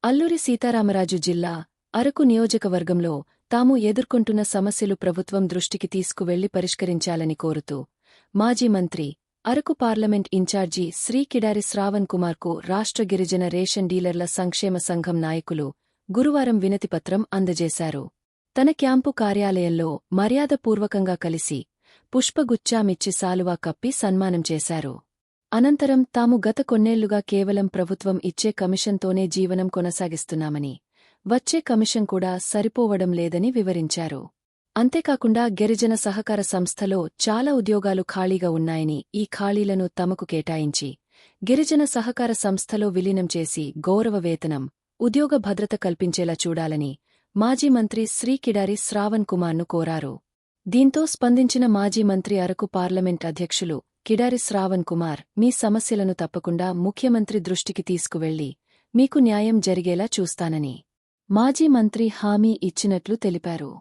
అల్లూరి సీతారామరాజు జిల్లా అరకు నియోజకవర్గంలో తాము ఎదుర్కొంటున్న సమస్యలు ప్రభుత్వం దృష్టికి తీసుకువెళ్లి పరిష్కరించాలని కోరుతూ మాజీ మంత్రి అరకు పార్లమెంట్ ఇన్ఛార్జి శ్రీ కిడారి శ్రావణ్ కుమార్కు రాష్ట్ర గిరిజన రేషన్ డీలర్ల సంక్షేమ సంఘం నాయకులు గురువారం వినతిపత్రం అందజేశారు. తన క్యాంపు కార్యాలయంలో మర్యాదపూర్వకంగా కలిసి పుష్పగుచ్చామిచ్చి సాలువా కప్పి సన్మానం చేశారు. అనంతరం తాము గత కొన్నేళ్లుగా కేవలం ప్రభుత్వం ఇచ్చే కమిషన్తోనే జీవనం కొనసాగిస్తున్నామని, వచ్చే కమిషన్ కూడా సరిపోవడం లేదని వివరించారు. అంతేకాకుండా గిరిజన సహకార సంస్థలో చాలా ఉద్యోగాలు ఖాళీగా ఉన్నాయని, ఈ ఖాళీలను తమకు కేటాయించి గిరిజన సహకార సంస్థలో విలీనం చేసి గౌరవ వేతనం, ఉద్యోగ భద్రత కల్పించేలా చూడాలని మాజీ మంత్రి శ్రీ కిడారి శ్రావణ్ కుమార్ను కోరారు. దీంతో స్పందించిన మాజీ మంత్రి అరకు పార్లమెంట్ అధ్యక్షులు కిడారి శ్రావణ్ కుమార్, మీ సమస్యలను తప్పకుండా ముఖ్యమంత్రి దృష్టికి తీసుకువెళ్లి మీకు న్యాయం జరిగేలా చూస్తానని మాజీ మంత్రి హామీ ఇచ్చినట్లు తెలిపారు.